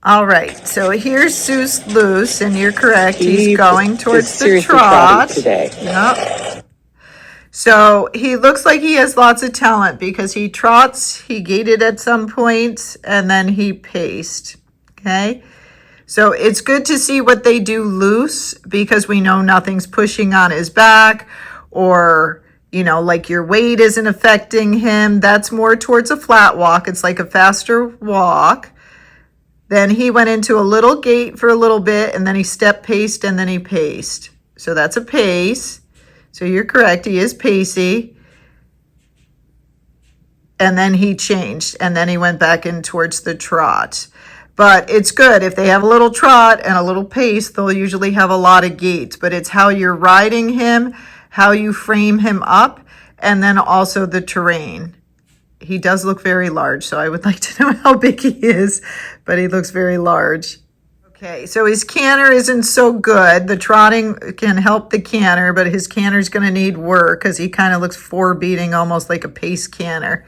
All right, so here's Seuss Loose, and you're correct. He's going towards the seriously trot. trotty today. Yep. So he looks like he has lots of talent because he trots, he gaited at some points, and then he paced. Okay. So it's good to see what they do loose because we know nothing's pushing on his back or, you know, like your weight isn't affecting him. That's more towards a flat walk. It's like a faster walk. Then he went into a little gait for a little bit, and then he step paced, and then he paced. So that's a pace. So you're correct. He is pacey. And then he changed, and then he went back in towards the trot. But it's good. If they have a little trot and a little pace, they'll usually have a lot of gaits. But it's how you're riding him, how you frame him up, and then also the terrain. He does look very large, so I would like to know how big he is, but he looks very large. Okay, so his canter isn't so good. The trotting can help the canter, but his canter's going to need work because he kind of looks four-beating, almost like a pace canter.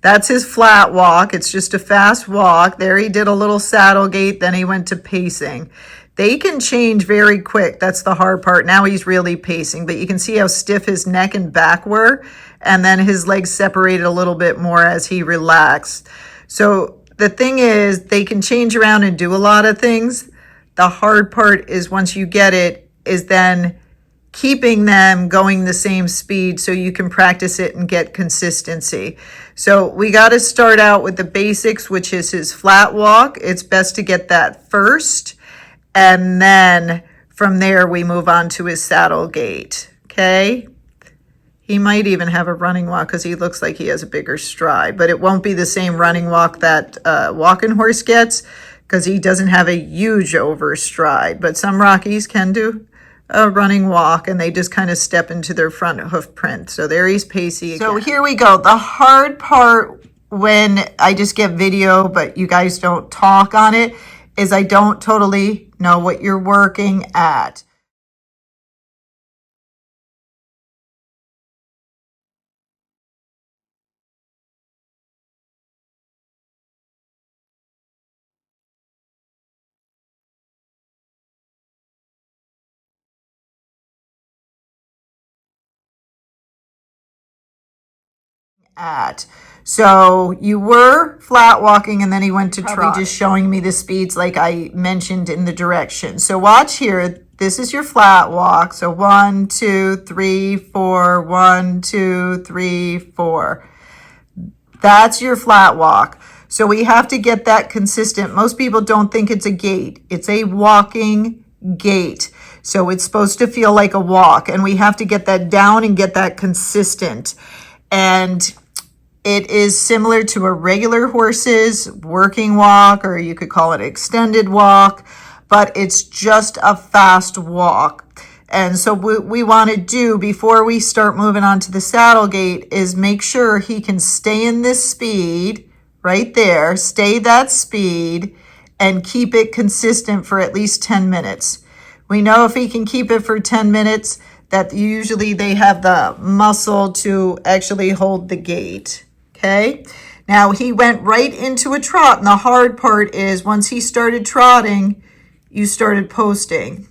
That's his flat walk. It's just a fast walk. There he did a little saddle gait, then he went to pacing. They can change very quick. That's the hard part. Now he's really pacing, but you can see how stiff his neck and back were, and then his legs separated a little bit more as he relaxed. So the thing is, they can change around and do a lot of things. The hard part is once you get it, is then keeping them going the same speed so you can practice it and get consistency. So we got to start out with the basics, which is his flat walk. It's best to get that first. And then from there, we move on to his saddle gait. Okay. He might even have a running walk because he looks like he has a bigger stride, but it won't be the same running walk that walking horse gets because he doesn't have a huge overstride. But some Rockies can do a running walk and they just kind of step into their front hoof print. So there he's pacey again. So here we go. The hard part when I just get video, but you guys don't talk on it, is I don't totally know what you're working at. So you were flat walking and then he went to trot, just showing me the speeds like I mentioned in the direction. So watch here. This is your flat walk. So 1, 2, 3, 4, 1, 2, 3, 4. That's your flat walk. So we have to get that consistent. Most people don't think it's a gait. It's a walking gait. So it's supposed to feel like a walk, and we have to get that down and get that consistent. And it is similar to a regular horse's working walk, or you could call it extended walk, but it's just a fast walk. And so what we want to do before we start moving on to the saddle gait is make sure he can stay in this speed right there, stay that speed, and keep it consistent for at least 10 minutes. We know if he can keep it for 10 minutes, that usually they have the muscle to actually hold the gait. Okay. Now he went right into a trot, and the hard part is once he started trotting, you started posting.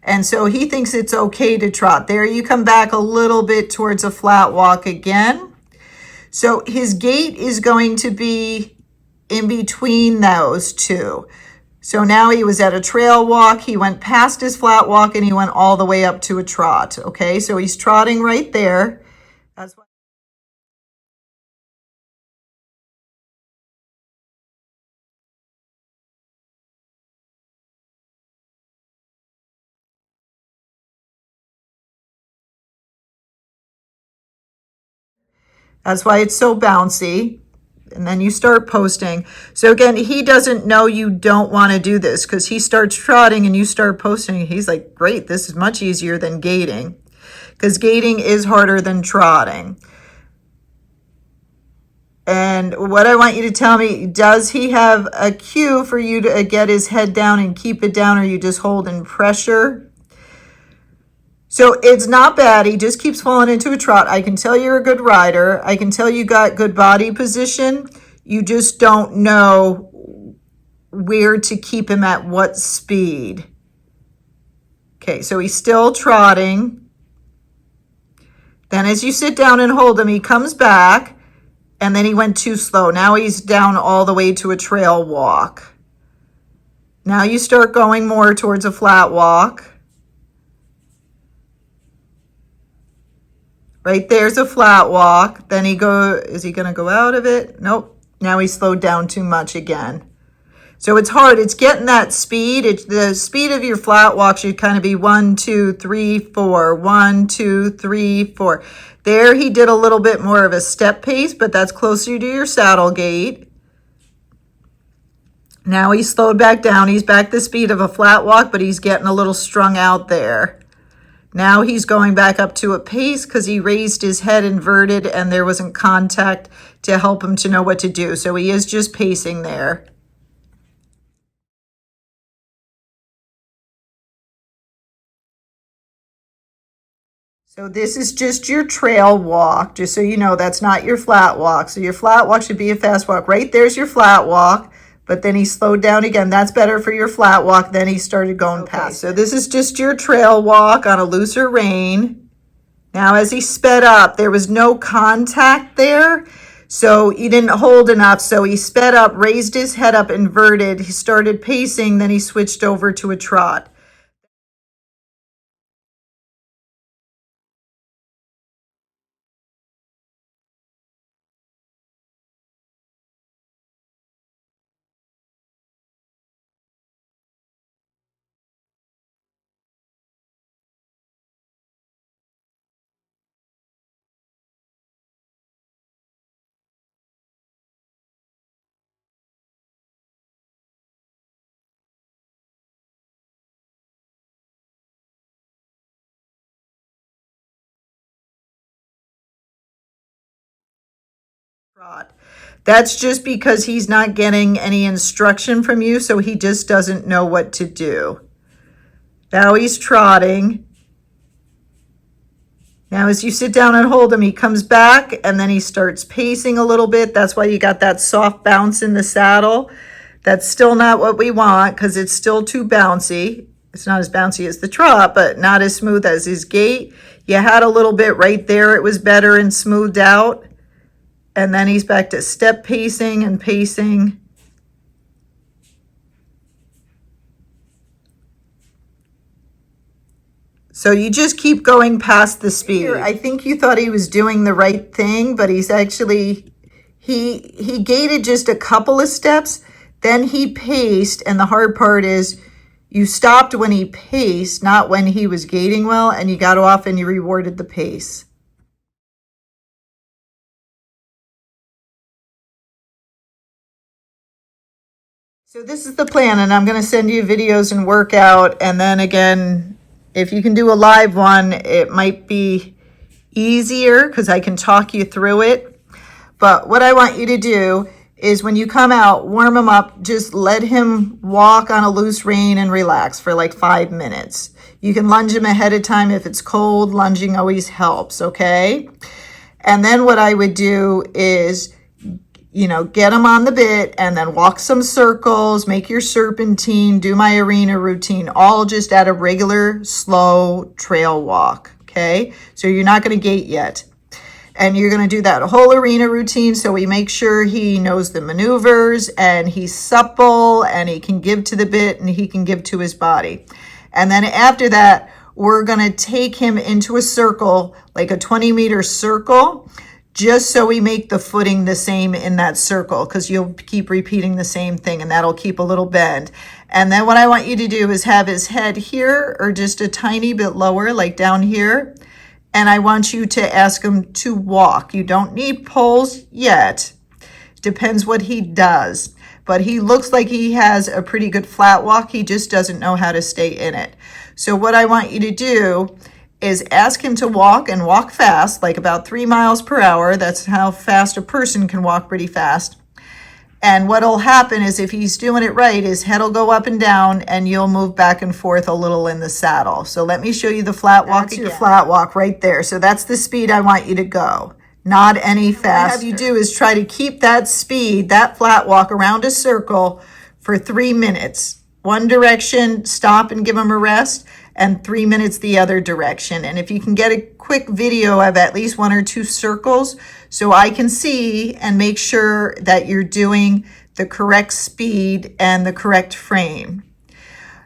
And so he thinks it's okay to trot. There you come back a little bit towards a flat walk again. So his gait is going to be in between those two. So now he was at a trail walk, he went past his flat walk, and he went all the way up to a trot. Okay, so he's trotting right there. That's what That's why it's so bouncy. And then you start posting. So again, he doesn't know you don't want to do this because he starts trotting and you start posting. He's like, great, this is much easier than gaiting, because gaiting is harder than trotting. And what I want you to tell me, does he have a cue for you to get his head down and keep it down, or you just hold in pressure? So it's not bad. He just keeps falling into a trot. I can tell you're a good rider. I can tell you got good body position. You just don't know where to keep him at what speed. Okay, so he's still trotting. Then as you sit down and hold him, he comes back, and then he went too slow. Now he's down all the way to a trail walk. Now you start going more towards a flat walk. Right there's a flat walk. Then is he going to go out of it? Nope. Now he slowed down too much again. So it's hard. It's getting that speed. The speed of your flat walk should kind of be 1, 2, 3, 4. 1, 2, 3, 4. There he did a little bit more of a step pace, but that's closer to your saddle gait. Now he slowed back down. He's back the speed of a flat walk, but he's getting a little strung out there. Now he's going back up to a pace because he raised his head inverted and there wasn't contact to help him to know what to do. So he is just pacing there. So this is just your trail walk, just so you know, that's not your flat walk. So your flat walk should be a fast walk. Right there's your flat walk, but then he slowed down again. That's better for your flat walk. Then he started going past. So this is just your trail walk on a looser rein. Now as he sped up, there was no contact there. So he didn't hold enough. So he sped up, raised his head up, inverted. He started pacing, then he switched over to a trot. That's just because he's not getting any instruction from you, so he just doesn't know what to do. Now he's trotting. Now as you sit down and hold him, he comes back and then he starts pacing a little bit. That's why you got that soft bounce in the saddle. That's still not what we want because it's still too bouncy. It's not as bouncy as the trot, but not as smooth as his gait. You had a little bit right there. It was better and smoothed out. And then he's back to step pacing and pacing. So you just keep going past the speed. I think you thought he was doing the right thing, but he's actually, he gaited just a couple of steps, then he paced, and the hard part is you stopped when he paced, not when he was gaiting well, and you got off and you rewarded the pace. So this is the plan, and I'm going to send you videos and workout, and then again, if you can do a live one, it might be easier because I can talk you through it. But what I want you to do is when you come out, warm him up, just let him walk on a loose rein and relax for like 5 minutes. You can lunge him ahead of time if it's cold. Lunging always helps, okay? And then what I would do is, you know, get them on the bit and then walk some circles, make your serpentine, do my arena routine, all just at a regular slow trail walk, okay? So you're not going to gait yet. And you're going to do that whole arena routine so we make sure he knows the maneuvers and he's supple and he can give to the bit and he can give to his body. And then after that, we're going to take him into a circle, like a 20-meter circle, just so we make the footing the same in that circle, because you'll keep repeating the same thing and that'll keep a little bend. And then what I want you to do is have his head here or just a tiny bit lower, like down here. And I want you to ask him to walk. You don't need poles yet. Depends what he does. But he looks like he has a pretty good flat walk. He just doesn't know how to stay in it. So what I want you to do is ask him to walk and walk fast, like about 3 miles per hour. That's how fast a person can walk, pretty fast. And what'll happen is if he's doing it right, his head will go up and down and you'll move back and forth a little in the saddle. So let me show you the flat walk. That's your flat walk right there. So that's the speed I want you to go, not any faster. What I have you do is try to keep that speed, that flat walk around a circle for 3 minutes. One direction, stop and give him a rest, and 3 minutes the other direction. And if you can get a quick video of at least 1 or 2 circles so I can see and make sure that you're doing the correct speed and the correct frame.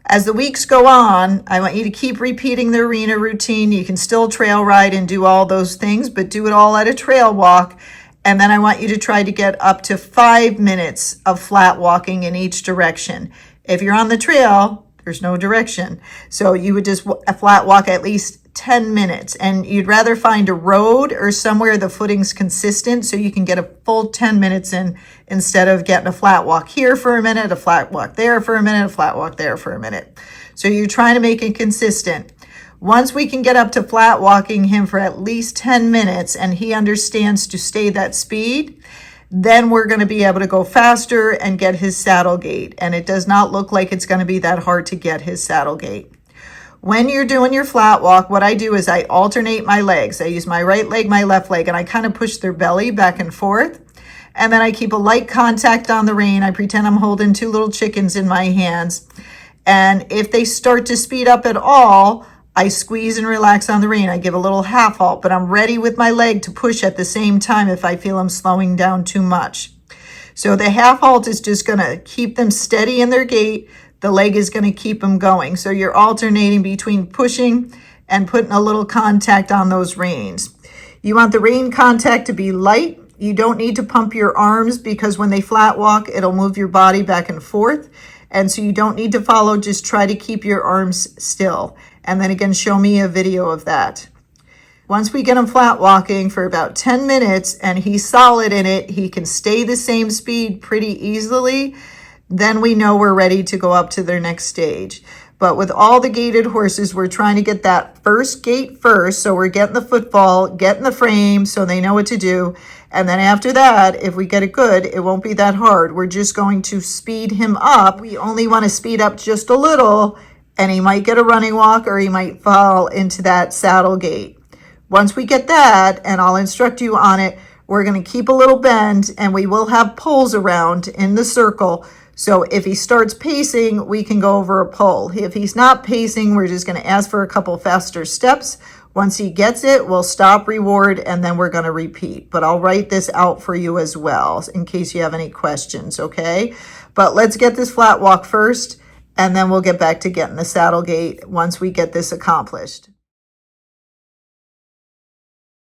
As the weeks go on, I want you to keep repeating the arena routine. You can still trail ride and do all those things, but do it all at a trail walk. And then I want you to try to get up to 5 minutes of flat walking in each direction. If you're on the trail, there's no direction. So you would just flat walk at least 10 minutes. And you'd rather find a road or somewhere the footing's consistent so you can get a full 10 minutes in instead of getting a flat walk here for a minute, a flat walk there for a minute, a flat walk there for a minute. So you're trying to make it consistent. Once we can get up to flat walking him for at least 10 minutes and he understands to stay that speed, then we're going to be able to go faster and get his saddle gait. And it does not look like it's going to be that hard to get his saddle gait. When you're doing your flat walk, what I do is I alternate my legs. I use my right leg, my left leg, and I kind of push their belly back and forth. And then I keep a light contact on the rein. I pretend I'm holding 2 little chickens in my hands. And if they start to speed up at all, I squeeze and relax on the rein. I give a little half halt, but I'm ready with my leg to push at the same time if I feel I'm slowing down too much. So the half halt is just going to keep them steady in their gait. The leg is going to keep them going. So you're alternating between pushing and putting a little contact on those reins. You want the rein contact to be light. You don't need to pump your arms because when they flat walk, it'll move your body back and forth. And so you don't need to follow, just try to keep your arms still. And then again, show me a video of that. Once we get him flat walking for about 10 minutes and he's solid in it, he can stay the same speed pretty easily, then we know we're ready to go up to their next stage. But with all the gaited horses, we're trying to get that first gait first. So we're getting the footfall, getting the frame so they know what to do. And then after that, if we get it good, it won't be that hard. We're just going to speed him up. We only want to speed up just a little, and he might get a running walk or he might fall into that saddle gait. Once we get that, and I'll instruct you on it, we're going to keep a little bend and we will have poles around in the circle. So if he starts pacing, we can go over a pole. If he's not pacing, we're just going to ask for a couple faster steps. Once he gets it, we'll stop, reward, and then we're going to repeat. But I'll write this out for you as well in case you have any questions, okay? But let's get this flat walk first, and then we'll get back to getting the saddle gait once we get this accomplished.